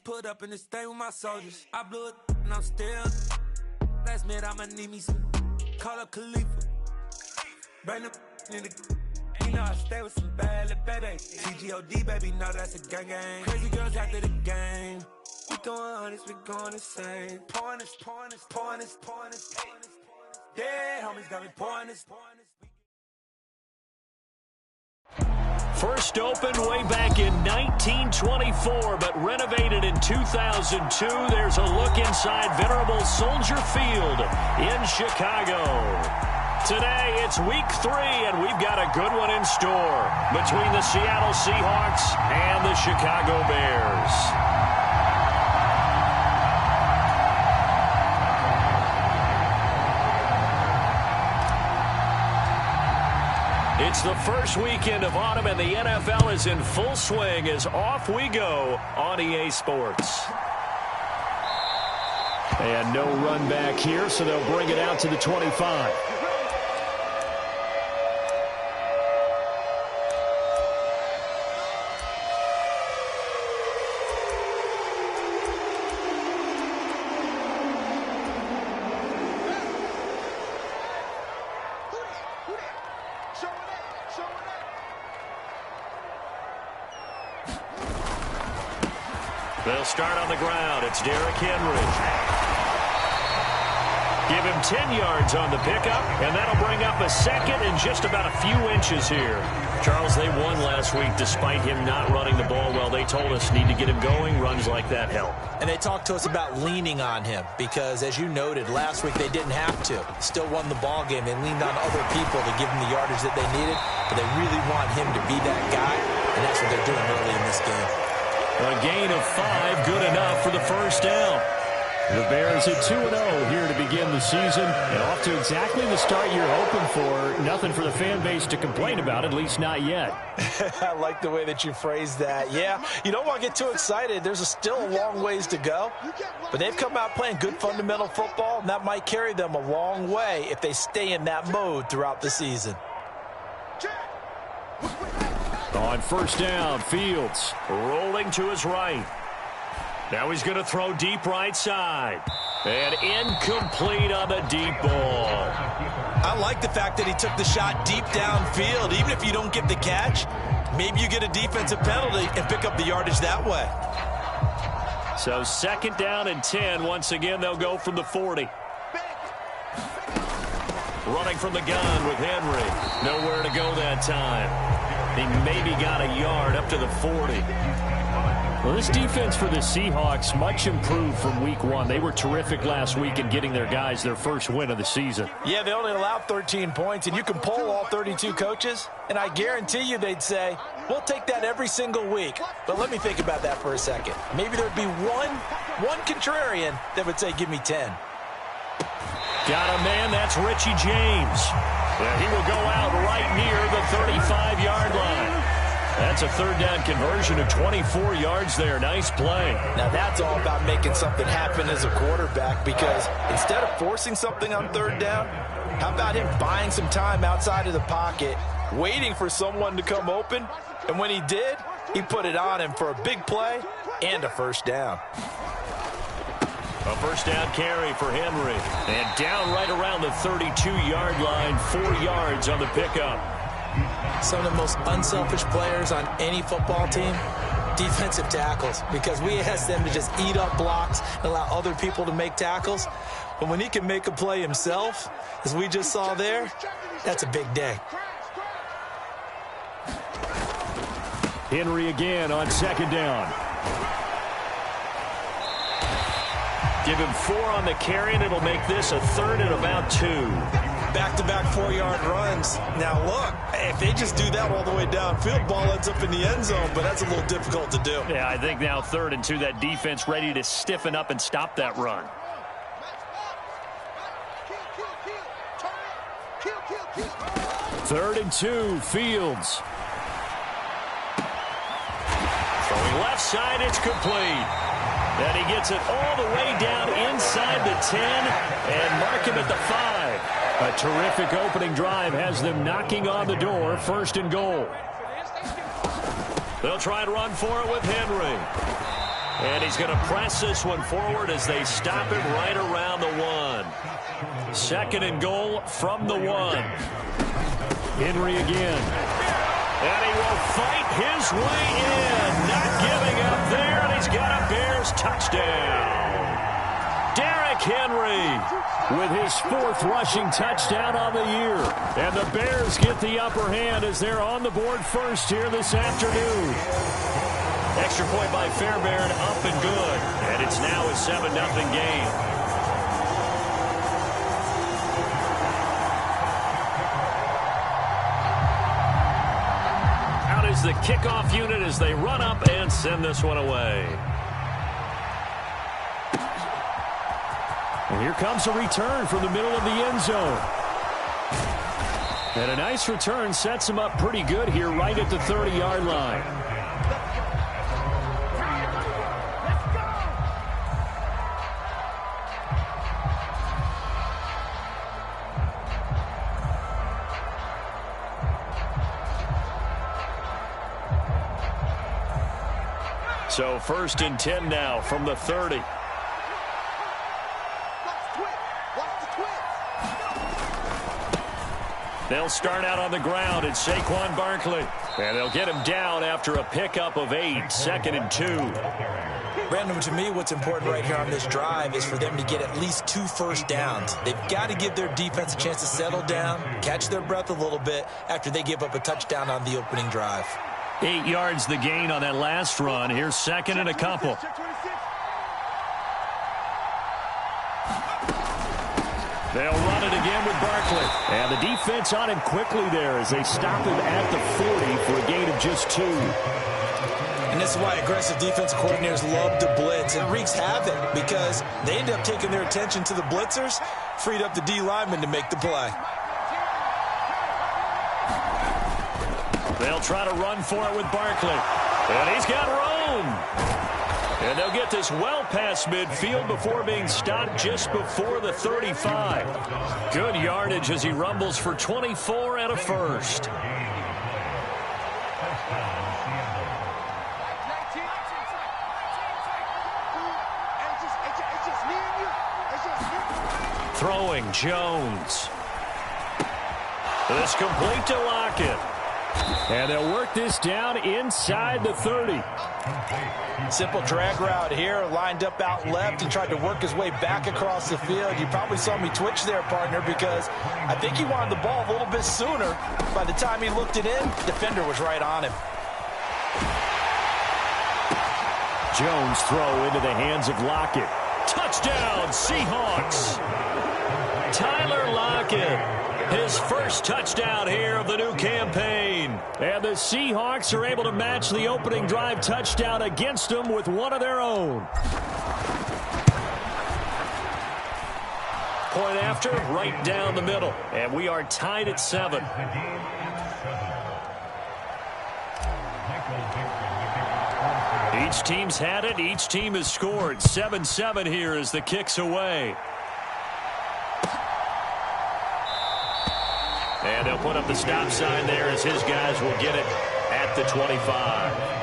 just put up in this thing with my soldiers. I blew it and I'm still. Last minute I'ma need me some. Call up Khalifa. Bring them in the. You know I stay with some bad little baby. CGOD baby, know that's a gang gang. Crazy girls after the game. We throwing hundreds, we going insane. Pouring this. Dead homies got me pouring this. First opened way back in 1924, but renovated in 2002. There's a look inside venerable Soldier Field in Chicago. Today, it's week 3, and we've got a good one in store between the Seattle Seahawks and the Chicago Bears. It's the first weekend of autumn, and the NFL is in full swing as off we go on EA Sports. And no run back here, so they'll bring it out to the 25. They'll start on the ground. It's Derrick Henry. Give him 10 yards on the pickup, and that'll bring up a second and just about a few inches here. Charles, they won last week despite him not running the ball well. They told us need to get him going. Runs like that help. And they talked to us about leaning on him because, as you noted, last week they didn't have to. Still won the ball game. They leaned on other people to give him the yardage that they needed, but they really want him to be that guy, and that's what they're doing early in this game. A gain of 5, good enough for the first down. The Bears at 2-0 here to begin the season, and off to exactly the start you're hoping for. Nothing for the fan base to complain about, at least not yet. I like the way that you phrased that. Yeah, you don't want to get too excited. There's still a long ways to go, but they've come out playing good fundamental football, and that might carry them a long way if they stay in that mode throughout the season. On first down, Fields rolling to his right. Now he's going to throw deep right side. And incomplete on the deep ball. I like the fact that he took the shot deep downfield. Even if you don't get the catch, maybe you get a defensive penalty and pick up the yardage that way. So second down and 10. Once again, they'll go from the 40. Running from the gun with Henry. Nowhere to go that time. He maybe got a yard up to the 40. Well, this defense for the Seahawks much improved from week 1. They were terrific last week in getting their guys their first win of the season. Yeah, they only allowed 13 points, and you can poll all 32 coaches, and I guarantee you they'd say, we'll take that every single week. But let me think about that for a second. Maybe there'd be one contrarian that would say, give me 10. Got a man, that's Richie James. He will go out right near the 35-yard line. That's a third down conversion of 24 yards there. Nice play. Now that's all about making something happen as a quarterback, because instead of forcing something on third down, how about him buying some time outside of the pocket, waiting for someone to come open, and when he did, he put it on him for a big play and a first down. A first down carry for Henry. And down right around the 32-yard line, 4 yards on the pickup. Some of the most unselfish players on any football team, defensive tackles, because we ask them to just eat up blocks and allow other people to make tackles. But when he can make a play himself, as we just saw there, that's a big day. Henry again on second down. Give him 4 on the carry, and it'll make this a third and about 2. Back-to-back 4-yard runs. Now, look, if they just do that all the way downfield, ball ends up in the end zone, but that's a little difficult to do. Yeah, I think now 3rd and 2, that defense ready to stiffen up and stop that run. Third and 2, Fields. Throwing left side, it's complete. And he gets it all the way down inside the 10 and mark him at the 5. A terrific opening drive has them knocking on the door, 1st and goal. They'll try and run for it with Henry. And he's going to press this one forward as they stop it right around the 1. 2nd and goal from the 1. Henry again. And he will fight his way in. Not giving up there, and he's got a Bears touchdown. Derrick Henry with his 4th rushing touchdown on the year. And the Bears get the upper hand as they're on the board first here this afternoon. Extra point by Fairbairn, up and good. And it's now a 7-0 game. Out is the kickoff unit as they run up and send this one away. And here comes a return from the middle of the end zone. And a nice return sets him up pretty good here right at the 30-yard line. So 1st and 10 now from the 30. They'll start out on the ground. It's Saquon Barkley. And they'll get him down after a pickup of 8. 2nd and 2. Brandon, to me, what's important right here on this drive is for them to get at least 2 first downs. They've got to give their defense a chance to settle down, catch their breath a little bit after they give up a touchdown on the opening drive. 8 yards the gain on that last run. Here's 2nd and a couple. They'll run it again with Barkley. And the defense on him quickly there as they stop him at the 40 for a gain of just 2. And this is why aggressive defensive coordinators love to blitz. It wreaks havoc because they end up taking their attention to the blitzers, freed up the D lineman to make the play. They'll try to run for it with Barkley. And he's got room. And they'll get this well past midfield before being stopped just before the 35. Good yardage as he rumbles for 24 and a first. Throwing Jones. This complete to Lockett. And they'll work this down inside the 30. Simple drag route here, lined up out left and tried to work his way back across the field. You probably saw me twitch there, partner, because I think he wanted the ball a little bit sooner. By the time he looked it in, defender was right on him. Jones throw into the hands of Lockett. Touchdown, Seahawks. Tyler Lockett. His first touchdown here of the new campaign. And the Seahawks are able to match the opening drive touchdown against them with one of their own. Point after, right down the middle. And we are tied at 7. Each team's had it. Each team has scored. 7-7 here as the kick's away. And they'll put up the stop sign there as his guys will get it at the 25.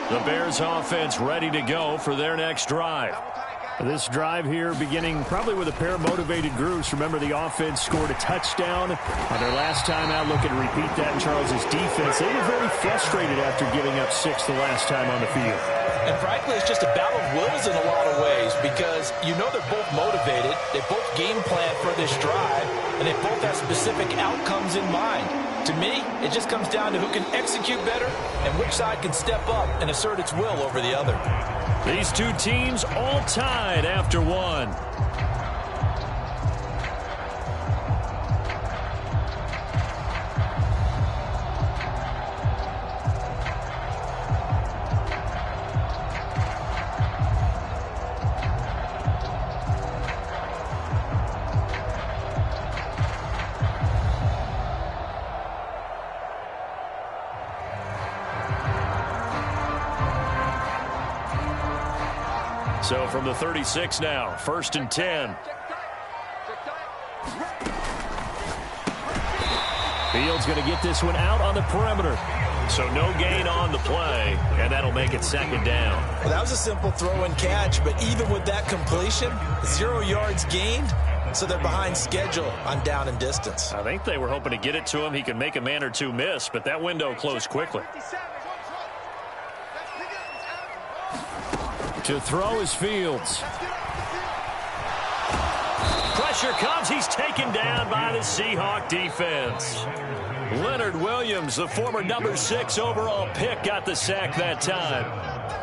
The Bears offense ready to go for their next drive. This drive here beginning probably with a pair of motivated groups. Remember, the offense scored a touchdown on their last time out. Looking to repeat that in Charles's defense. They were very frustrated after giving up 6 the last time on the field. And frankly, it's just a battle of wills in a lot of ways because you know they're both motivated. They both game plan for this drive, and they both have specific outcomes in mind. To me, it just comes down to who can execute better and which side can step up and assert its will over the other. These two teams all tied after 1. So from the 36 now, 1st and 10. Fields going to get this one out on the perimeter. So no gain on the play, and that'll make it second down. Well, that was a simple throw and catch, but even with that completion, 0 yards gained, so they're behind schedule on down and distance. I think they were hoping to get it to him. He could make a man or two miss, but that window closed quickly. To throw is Fields. Pressure comes. He's taken down by the Seahawk defense. Leonard Williams, the former number 6 overall pick, got the sack that time.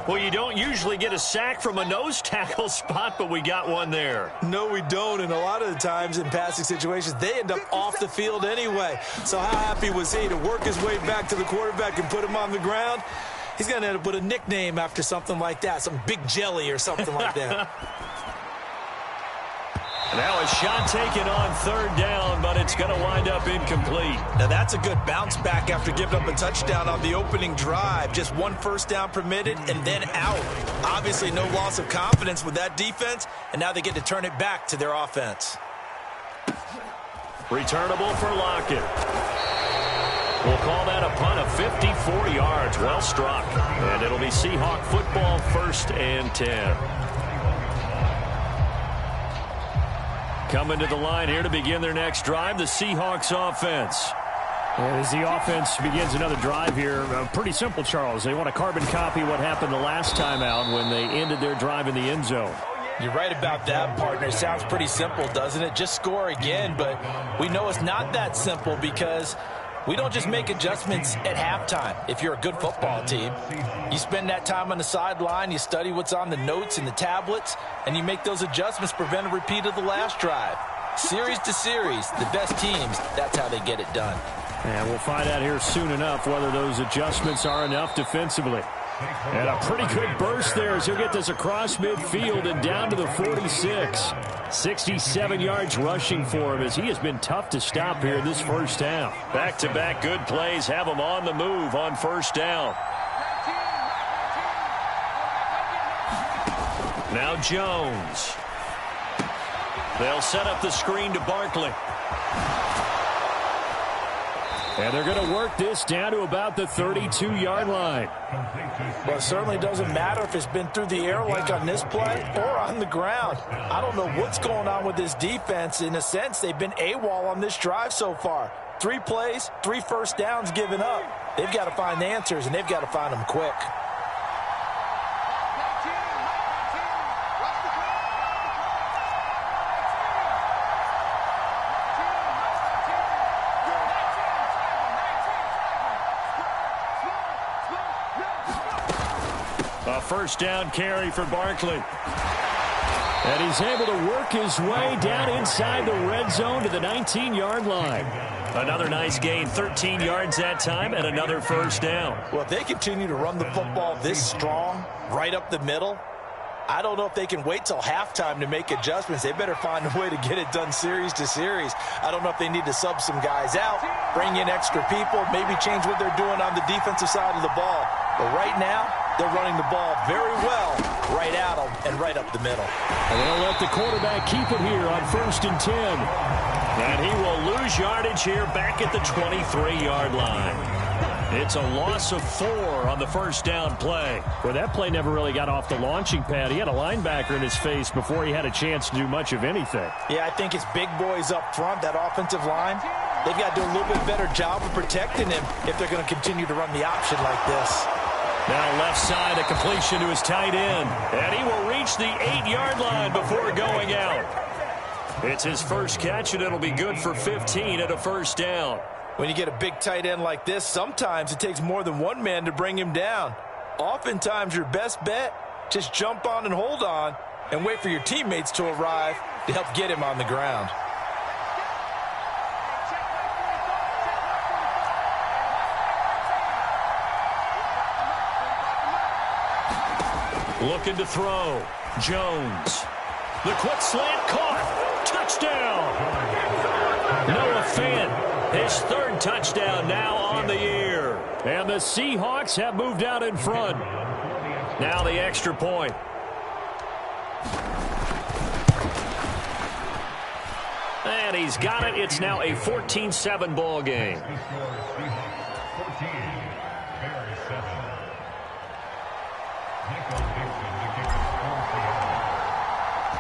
Well, you don't usually get a sack from a nose tackle spot, but we got one there. No, we don't, and a lot of the times in passing situations, they end up off the field anyway. So how happy was he to work his way back to the quarterback and put him on the ground? He's going to end up with a nickname after something like that, some Big Jelly or something like that. Now a shot taken on third down, but it's going to wind up incomplete. Now that's a good bounce back after giving up a touchdown on the opening drive. Just 1 first down permitted and then out. Obviously no loss of confidence with that defense, and now they get to turn it back to their offense. Returnable for Lockett. We'll call that a punt of 54 yards. Well struck. And it'll be Seahawk football, 1st and 10. Coming to the line here to begin their next drive, the Seahawks offense. As the offense begins another drive here, pretty simple, Charles. They want to carbon copy what happened the last time out when they ended their drive in the end zone. You're right about that, partner. Sounds pretty simple, doesn't it? Just score again, but we know it's not that simple because we don't just make adjustments at halftime. If you're a good football team, you spend that time on the sideline, you study what's on the notes and the tablets, and you make those adjustments to prevent a repeat of the last drive. Series to series, the best teams, that's how they get it done. And we'll find out here soon enough whether those adjustments are enough defensively. And a pretty good burst there as he'll get this across midfield and down to the 46. 67 yards rushing for him as he has been tough to stop here in this first half. Back-to-back good plays have him on the move on first down. Now Jones. They'll set up the screen to Barkley. And they're going to work this down to about the 32-yard line. Well, it certainly doesn't matter if it's been through the air like on this play or on the ground. I don't know what's going on with this defense. In a sense, they've been AWOL on this drive so far. 3 plays, 3 first downs given up. They've got to find the answers, and they've got to find them quick. A first down carry for Barkley. And he's able to work his way down inside the red zone to the 19-yard line. Another nice gain, 13 yards that time, and another first down. Well, if they continue to run the football this strong, right up the middle, I don't know if they can wait till halftime to make adjustments. They better find a way to get it done series to series. I don't know if they need to sub some guys out, bring in extra people, maybe change what they're doing on the defensive side of the ball. But right now, they're running the ball very well right at them and right up the middle. And they'll let the quarterback keep it here on 1st and 10. And he will lose yardage here back at the 23-yard line. It's a loss of 4 on the first down play. Well, that play never really got off the launching pad. He had a linebacker in his face before he had a chance to do much of anything. Yeah, I think it's big boys up front, that offensive line. They've got to do a little bit better job of protecting him if they're going to continue to run the option like this. Now left side, a completion to his tight end. And he will reach the 8-yard line before going out. It's his first catch, and it'll be good for 15 at a first down. When you get a big tight end like this, sometimes it takes more than one man to bring him down. Oftentimes, your best bet, just jump on and hold on and wait for your teammates to arrive to help get him on the ground. Looking to throw. Jones. The quick slant caught. Touchdown. Noah Fant, his 3rd touchdown now on the year. And the Seahawks have moved out in front. Now the extra point. And and he's got it. It's now a 14-7 ball game.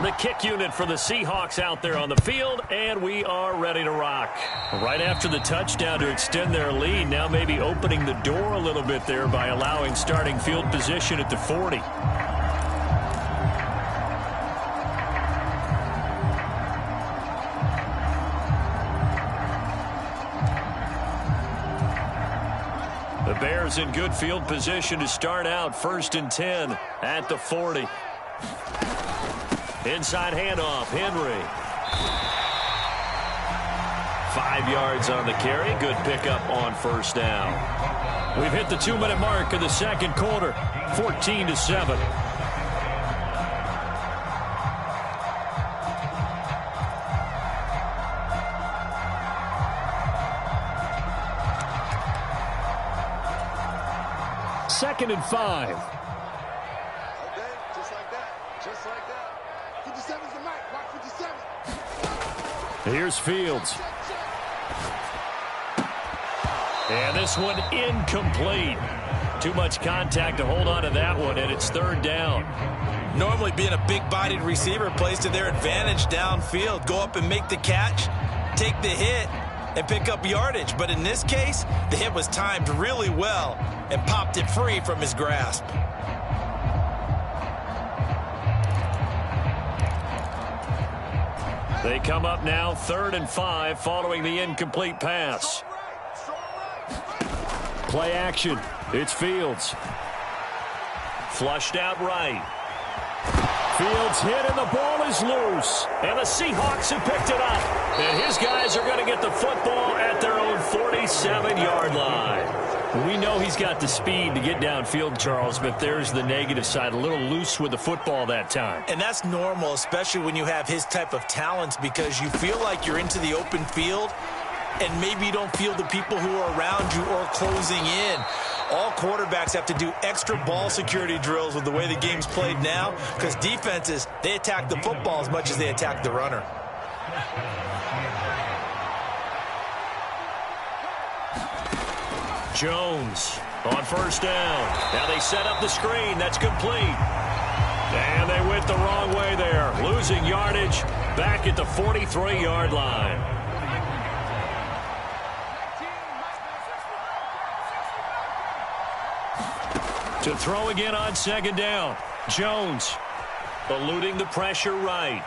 The kick unit for the Seahawks out there on the field, and we are ready to rock. Right after the touchdown to extend their lead, now maybe opening the door a little bit there by allowing starting field position at the 40. The Bears in good field position to start out, 1st and 10 at the 40. Inside handoff, Henry. 5 yards on the carry. Good pickup on 1st down. We've hit the 2-minute mark of the second quarter, 14-7. Second and 5. Here's Fields. And this one incomplete. Too much contact to hold on to that one, and it's 3rd down. Normally being a big-bodied receiver plays to their advantage downfield. Go up and make the catch, take the hit, and pick up yardage. But in this case, the hit was timed really well and popped it free from his grasp. They come up now 3rd and 5 following the incomplete pass. Play action. It's Fields. Flushed out right. Fields hit and the ball is loose. And the Seahawks have picked it up. And his guys are going to get the football at their own 47-yard line. We know he's got the speed to get downfield, Charles, but there's the negative side. A little loose with the football that time. And that's normal, especially when you have his type of talents, because you feel like you're into the open field and maybe you don't feel the people who are around you or closing in. All quarterbacks have to do extra ball security drills with the way the game's played now, because defenses, they attack the football as much as they attack the runner. Jones on 1st down. Now they set up the screen. That's complete. And they went the wrong way there. Losing yardage back at the 43-yard line. To throw again on 2nd down. Jones eluding the pressure right.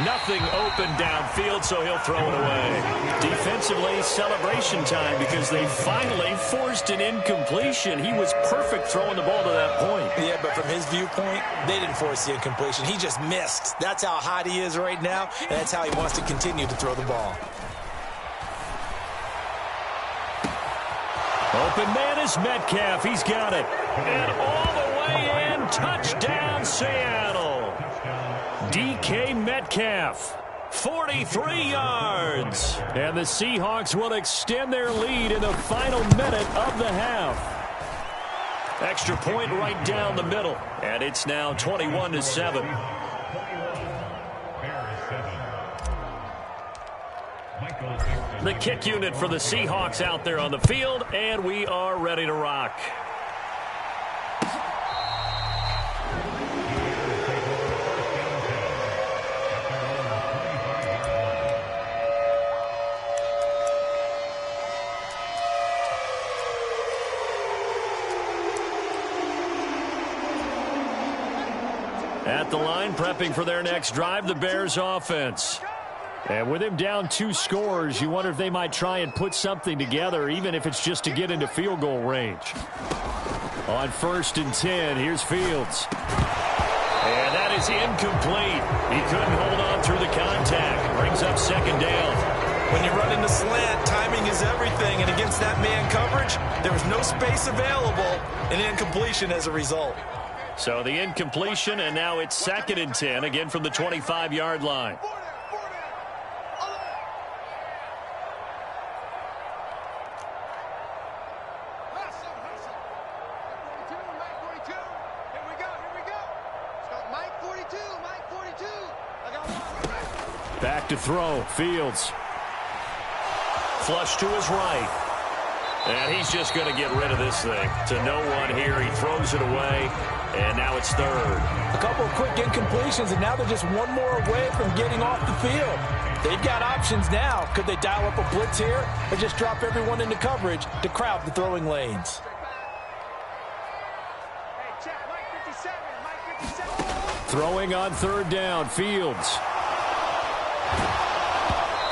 Nothing open downfield, so he'll throw it away. Defensively, celebration time because they finally forced an incompletion. He was perfect throwing the ball to that point. Yeah, but from his viewpoint, they didn't force the incompletion. He just missed. That's how hot he is right now, and that's how he wants to continue to throw the ball. Open man is Metcalf. He's got it. And all the way in, touchdown Seattle. DK Metcalf, 43 yards. And the Seahawks will extend their lead in the final minute of the half. Extra point right down the middle. And it's now 21-7. The kick unit for the Seahawks out there on the field, and we are ready to rock. At the line, prepping for their next drive, the Bears offense. And with him down 2 scores, you wonder if they might try and put something together, even if it's just to get into field goal range. On 1st and 10, here's Fields. And that is incomplete. He couldn't hold on through the contact. Brings up 2nd down. When you run into slant, timing is everything, and against that man coverage, there was no space available, and incompletion as a result. So the incompletion, and now it's 2nd and 10, again from the 25-yard line. Back to throw. Fields. Flush to his right. And he's just going to get rid of this thing. To no one here. He throws it away. And now it's third. A couple of quick incompletions, and now they're just one more away from getting off the field. They've got options now. Could they dial up a blitz here or just drop everyone into coverage to crowd the throwing lanes? Throwing on third down. Fields.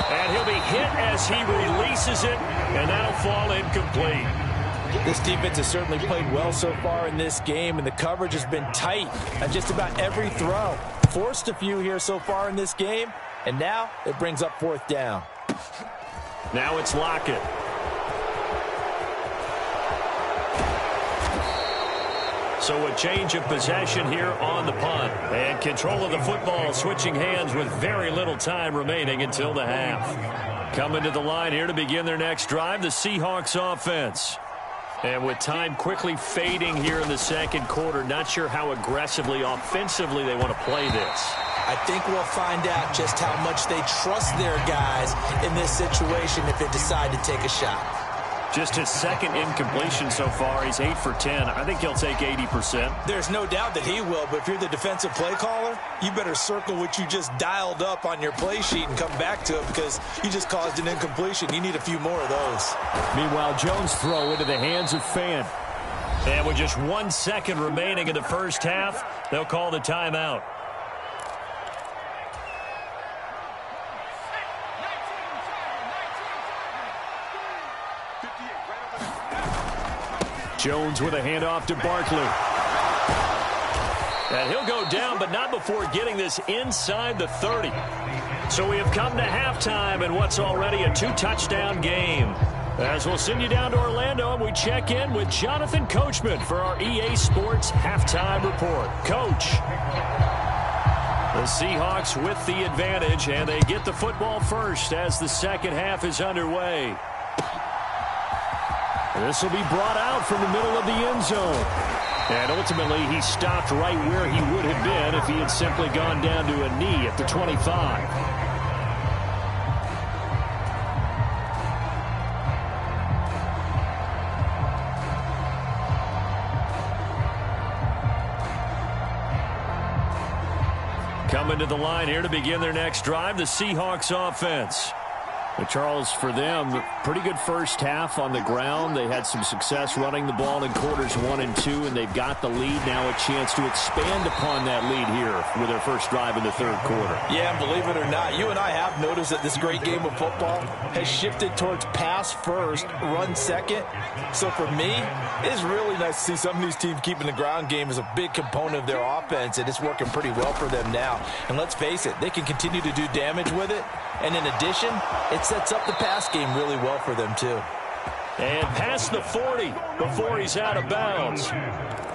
And he'll be hit as he releases it, and that'll fall incomplete. This defense has certainly played well so far in this game, and the coverage has been tight on just about every throw. Forced a few here so far in this game, and now it brings up fourth down. Now it's Lockett. So a change of possession here on the punt. And control of the football, switching hands with very little time remaining until the half. Coming to the line here to begin their next drive, the Seahawks offense. And with time quickly fading here in the second quarter, not sure how aggressively, offensively they want to play this. I think we'll find out just how much they trust their guys in this situation if they decide to take a shot. Just his second incompletion so far. He's 8 for 10. I think he'll take 80%. There's no doubt that he will, but if you're the defensive play caller, you better circle what you just dialed up on your play sheet and come back to it because you just caused an incompletion. You need a few more of those. Meanwhile, Jones' throw into the hands of Fan. And with just 1 second remaining in the first half, they'll call the timeout. Jones with a handoff to Barkley. And he'll go down, but not before getting this inside the 30. So we have come to halftime in what's already a 2-touchdown game. As we'll send you down to Orlando, and we check in with Jonathan Coachman for our EA Sports Halftime Report. Coach. The Seahawks with the advantage, and they get the football first as the second half is underway. This will be brought out from the middle of the end zone. And ultimately, he stopped right where he would have been if he had simply gone down to a knee at the 25. Coming to the line here to begin their next drive, the Seahawks offense. But Charles, for them, pretty good first half on the ground. They had some success running the ball in quarters 1 and 2, and they've got the lead now, a chance to expand upon that lead here with their first drive in the third quarter. Yeah, and believe it or not, you and I have noticed that this great game of football has shifted towards pass first, run second. So for me, it's really nice to see some of these teams keeping the ground game as a big component of their offense, and it's working pretty well for them now. And let's face it, they can continue to do damage with it. And in addition, it sets up the pass game really well for them, too. And past the 40 before he's out of bounds.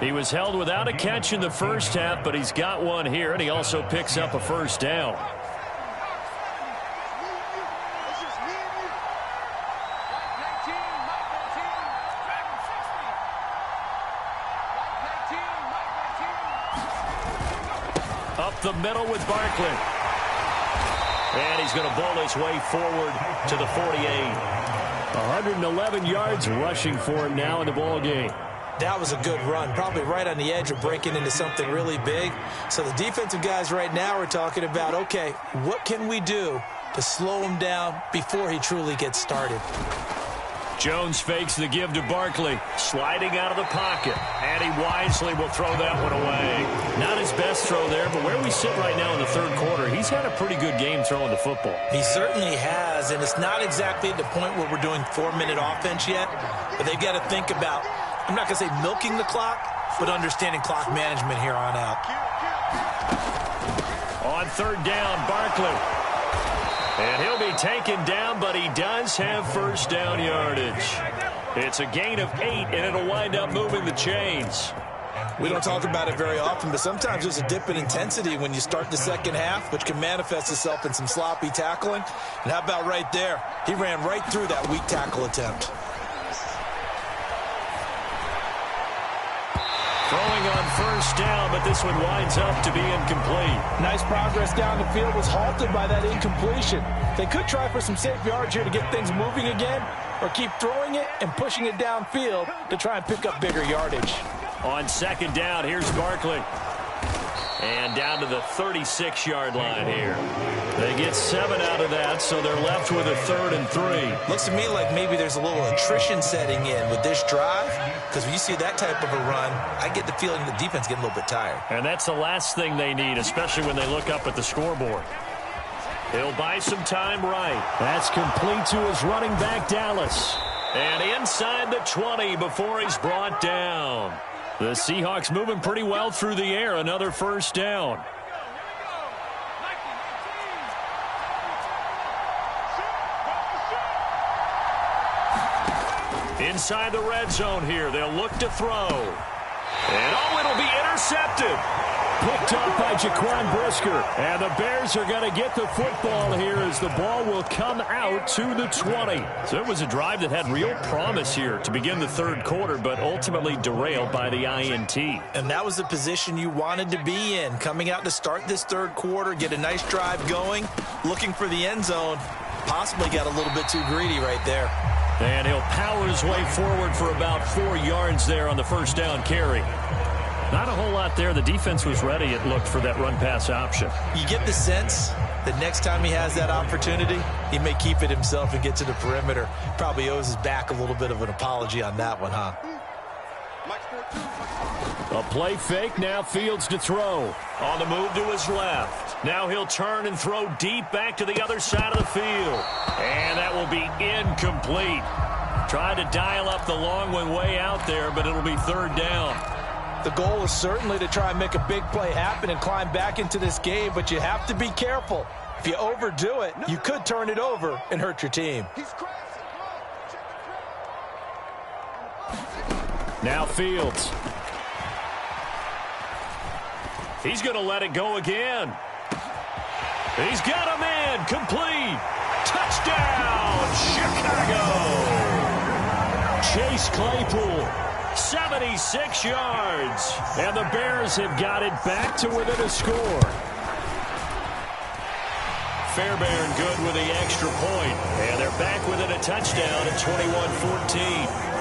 He was held without a catch in the first half, but he's got one here, and he also picks up a first down. Up the middle with Barkley. And he's going to bowl his way forward to the 48. 111 yards rushing for him now in the ball game. That was a good run, probably right on the edge of breaking into something really big. So the defensive guys right now are talking about, okay, what can we do to slow him down before he truly gets started? Jones fakes the give to Barkley, sliding out of the pocket, and he wisely will throw that one away. Not his best throw there, but where we sit right now in the third quarter, he's had a pretty good game throwing the football. He certainly has, and it's not exactly at the point where we're doing 4-minute offense yet, but they've got to think about, I'm not going to say milking the clock, but understanding clock management here on out. On third down, Barkley. And he'll be taken down, but he does have first down yardage. It's a gain of 8, and it'll wind up moving the chains. We don't talk about it very often, but sometimes there's a dip in intensity when you start the second half, which can manifest itself in some sloppy tackling. And how about right there? He ran right through that weak tackle attempt. Throwing on first down, but this one winds up to be incomplete. Nice progress down the field was halted by that incompletion. They could try for some safe yards here to get things moving again, or keep throwing it and pushing it downfield to try and pick up bigger yardage. On second down, here's Barkley. And down to the 36-yard line here. They get 7 out of that, so they're left with a 3rd and 3. Looks to me like maybe there's a little attrition setting in with this drive, because when you see that type of a run, I get the feeling the defense getting a little bit tired. And that's the last thing they need, especially when they look up at the scoreboard. He'll buy some time right. That's complete to his running back, Dallas. And inside the 20 before he's brought down. The Seahawks moving pretty well through the air. Another first down. Inside the red zone here. They'll look to throw. And it'll be intercepted. Picked up by Jaquan Brisker. And the Bears are going to get the football here as the ball will come out to the 20. So it was a drive that had real promise here to begin the third quarter, but ultimately derailed by the INT. And that was the position you wanted to be in. Coming out to start this third quarter, get a nice drive going, looking for the end zone. Possibly got a little bit too greedy right there. And he'll power his way forward for about 4 yards there on the first down carry. Not a whole lot there. The defense was ready, it looked, for that run-pass option. You get the sense that next time he has that opportunity, he may keep it himself and get to the perimeter. Probably owes his back a little bit of an apology on that one, huh? A play fake, now Fields to throw. On the move to his left. Now he'll turn and throw deep back to the other side of the field. And that will be incomplete. Tried to dial up the long one way out there, but it'll be third down. The goal is certainly to try and make a big play happen and climb back into this game, but you have to be careful. If you overdo it, you could turn it over and hurt your team. Now Fields. He's going to let it go again. He's got a man. Complete. Touchdown, Chicago. Chase Claypool. 76 yards. And the Bears have got it back to within a score. Fairbairn good with the extra point. And they're back within a touchdown at 21-14.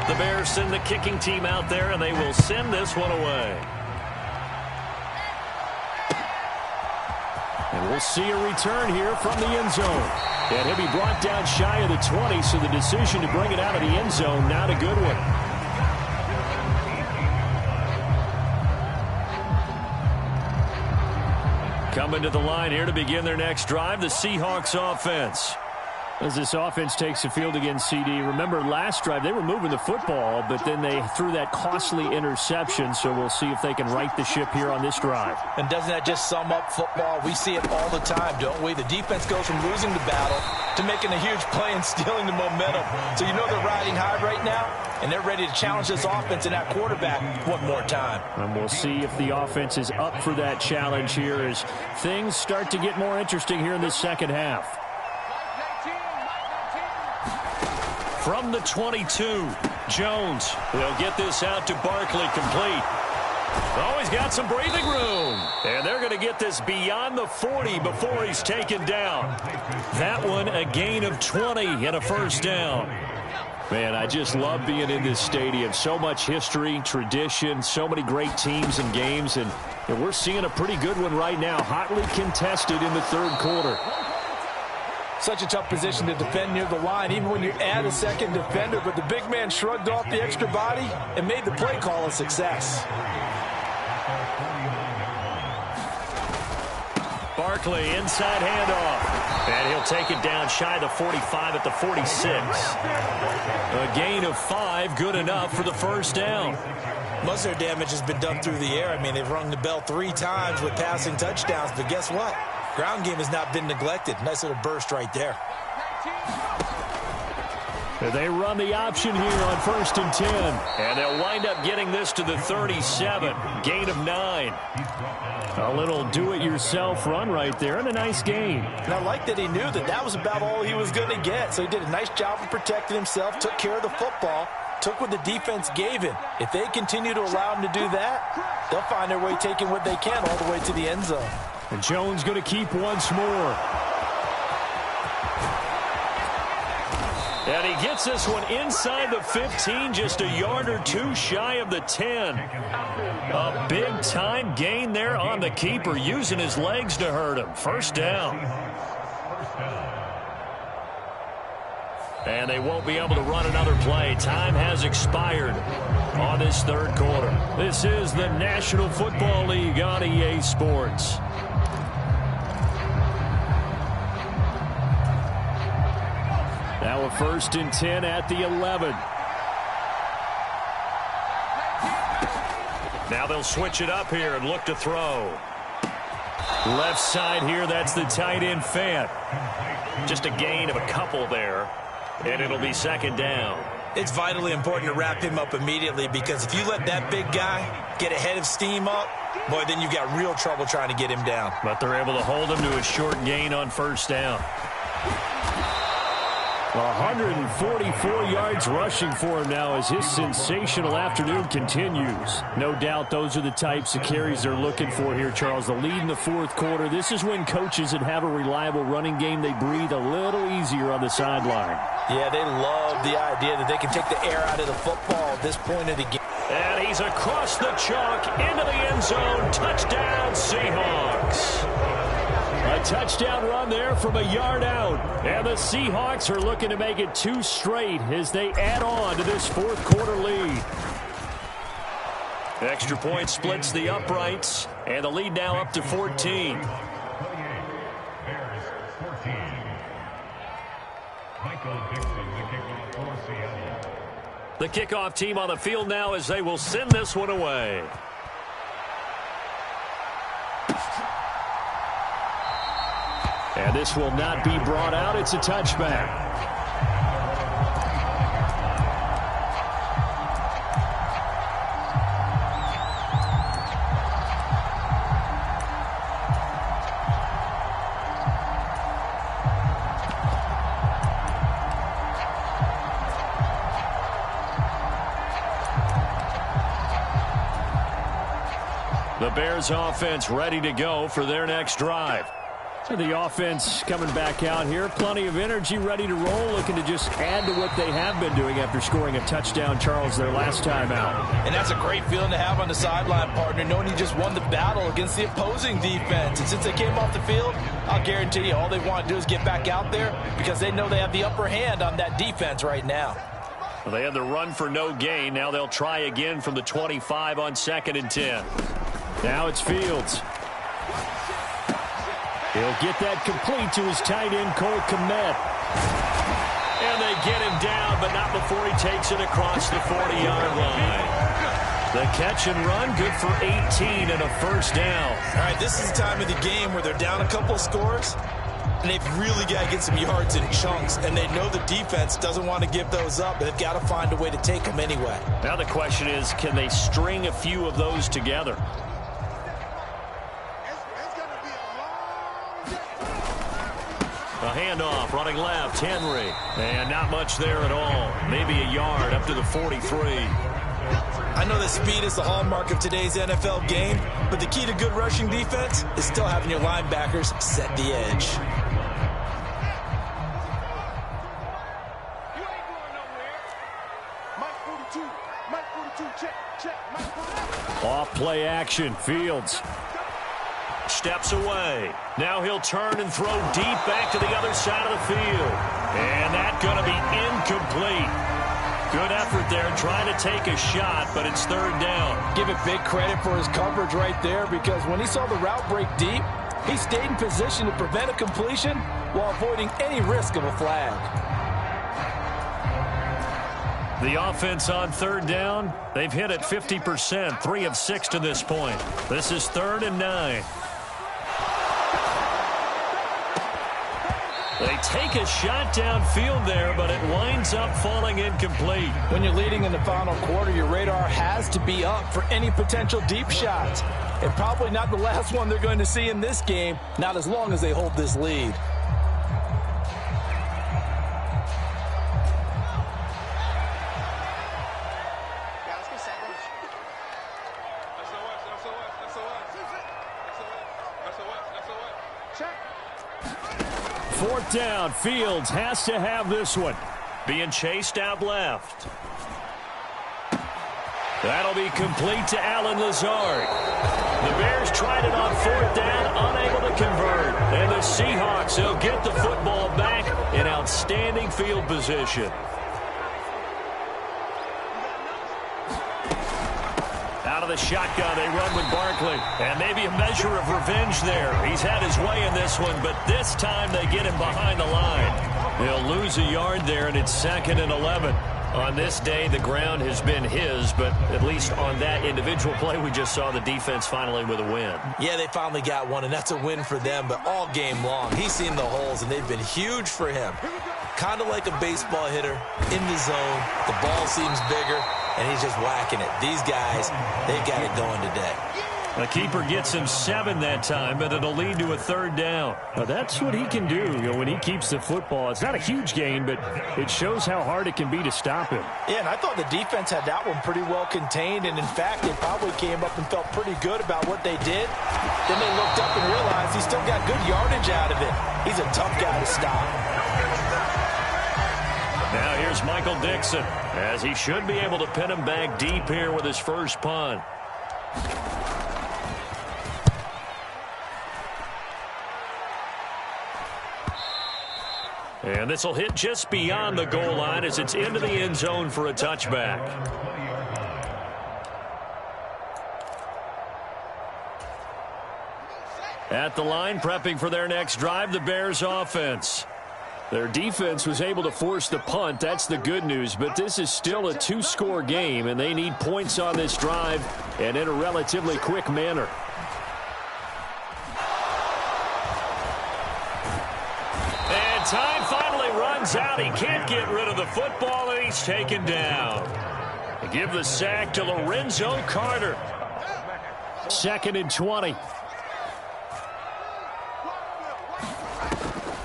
The Bears send the kicking team out there, and they will send this one away. And we'll see a return here from the end zone. And he'll be brought down shy of the 20, so the decision to bring it out of the end zone, not a good one. Coming to the line here to begin their next drive, the Seahawks offense. As this offense takes the field against CD, remember last drive they were moving the football, but then they threw that costly interception, so we'll see if they can right the ship here on this drive. And doesn't that just sum up football? We see it all the time, don't we? The defense goes from losing the battle to making a huge play and stealing the momentum. So you know they're riding high right now, and they're ready to challenge this offense and that quarterback one more time. And we'll see if the offense is up for that challenge here as things start to get more interesting here in this second half. From the 22, Jones will get this out to Barkley, complete. Oh, he's got some breathing room. And they're going to get this beyond the 40 before he's taken down. That one, a gain of 20 and a first down. Man, I just love being in this stadium. So much history, tradition, so many great teams and games. And we're seeing a pretty good one right now, hotly contested in the third quarter. Such a tough position to defend near the line, even when you add a second defender. But the big man shrugged off the extra body and made the play call a success. Barkley, inside handoff. And he'll take it down shy of the 45 at the 46. A gain of 5, good enough for the first down. Most of their damage has been done through the air. I mean, they've rung the bell 3 times with passing touchdowns. But guess what? Ground game has not been neglected. Nice little burst right there. They run the option here on 1st and 10. And they'll wind up getting this to the 37. Gain of 9. A little do-it-yourself run right there and a nice gain. And I like that he knew that that was about all he was going to get. So he did a nice job of protecting himself, took care of the football, took what the defense gave him. If they continue to allow him to do that, they'll find their way taking what they can all the way to the end zone. And Jones going to keep once more. And he gets this one inside the 15, just a yard or two shy of the 10. A big-time gain there on the keeper, using his legs to hurt him. First down. And they won't be able to run another play. Time has expired on this third quarter. This is the National Football League on EA Sports. Now a 1st and 10 at the 11. Now they'll switch it up here and look to throw. Left side here, that's the tight end Fant. Just a gain of a couple there, and it'll be 2nd down. It's vitally important to wrap him up immediately, because if you let that big guy get ahead of steam up, boy, then you've got real trouble trying to get him down. But they're able to hold him to a short gain on 1st down. 144 yards rushing for him now as his sensational afternoon continues. No doubt those are the types of carries they're looking for here, Charles. The lead in the 4th quarter. This is when coaches that have a reliable running game, they breathe a little easier on the sideline. Yeah, they love the idea that they can take the air out of the football at this point of the game. And he's across the chalk into the end zone. Touchdown, Seahawks. A touchdown run there from a yard out. And the Seahawks are looking to make it 2 straight as they add on to this 4th quarter lead. Extra point splits the uprights, and the lead now up to 14. The kickoff team on the field now as they will send this one away. And this will not be brought out. It's a touchback. The Bears offense ready to go for their next drive. So the offense coming back out here. Plenty of energy, ready to roll, looking to just add to what they have been doing after scoring a touchdown, Charles, their last time out. And that's a great feeling to have on the sideline, partner, knowing you just won the battle against the opposing defense. And since they came off the field, I'll guarantee you all they want to do is get back out there because they know they have the upper hand on that defense right now. Well, they had the run for no gain. Now they'll try again from the 25 on 2nd and 10. Now it's Fields. He'll get that complete to his tight end, Cole Kmet. And they get him down, but not before he takes it across the 40-yard line. The catch and run, good for 18 and a 1st down. All right, this is the time of the game where they're down a couple of scores, and they've really got to get some yards in chunks, and they know the defense doesn't want to give those up, but they've got to find a way to take them anyway. Now the question is, can they string a few of those together? A handoff, running left, Henry. And not much there at all. Maybe a yard up to the 43. I know that speed is the hallmark of today's NFL game, but the key to good rushing defense is still having your linebackers set the edge. Off play action, Fields. Steps away. Now he'll turn and throw deep back to the other side of the field. And that's going to be incomplete. Good effort there trying to take a shot, but it's 3rd down. Give it big credit for his coverage right there, because when he saw the route break deep, he stayed in position to prevent a completion while avoiding any risk of a flag. The offense on 3rd down, they've hit it 50%, 3 of 6 to this point. This is 3rd and 9. They take a shot downfield there, but it winds up falling incomplete. When you're leading in the final quarter, your radar has to be up for any potential deep shots. And probably not the last one they're going to see in this game, not as long as they hold this lead. 4th down. Fields has to have this one. Being chased out left. That'll be complete to Allen Lazard. The Bears tried it on 4th down, unable to convert. And the Seahawks will get the football back in outstanding field position. Out of the shotgun, they run with Barkley. And maybe a measure of revenge there. He's had his way in this one, but this time they get him behind the line. They'll lose a yard there, and it's 2nd and 11. On this day, the ground has been his, but at least on that individual play, we just saw the defense finally with a win. Yeah, they finally got one, and that's a win for them, but all game long, he's seen the holes, and they've been huge for him. Kind of like a baseball hitter, in the zone, the ball seems bigger, and he's just whacking it. These guys, they've got it going today. The keeper gets him 7 that time, but it'll lead to a 3rd down. Now that's what he can do, when he keeps the football. It's not a huge gain, but it shows how hard it can be to stop him. Yeah, and I thought the defense had that one pretty well contained, and in fact, they probably came up and felt pretty good about what they did. Then they looked up and realized he still got good yardage out of it. He's a tough guy to stop. Now here's Michael Dixon, as he should be able to pin him back deep here with his first punt. And this will hit just beyond the goal line as it's into the end zone for a touchback. At the line, prepping for their next drive, the Bears offense. Their defense was able to force the punt. That's the good news. But this is still a 2-score game, and they need points on this drive and in a relatively quick manner. And time finally runs out. He can't get rid of the football, and he's taken down. They give the sack to Lorenzo Carter. 2nd and 20.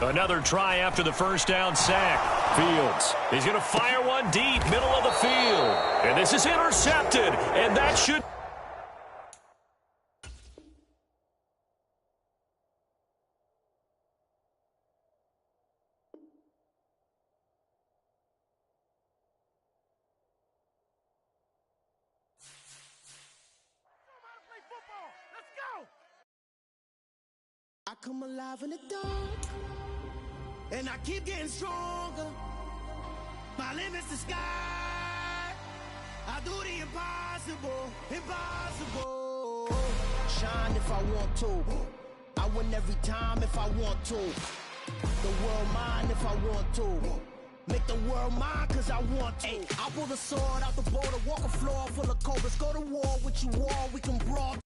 Another try after the first down sack. Fields. He's going to fire one deep, middle of the field. And this is intercepted. And that should... I come alive in the dark, and I keep getting stronger. My limit's the sky. I do the impossible, impossible. Shine if I want to. I win every time if I want to. The world mine if I want to. Make the world mine cause I want to. I pull the sword out the border, walk a floor full of cobras. Go to war with you all, we can brawl.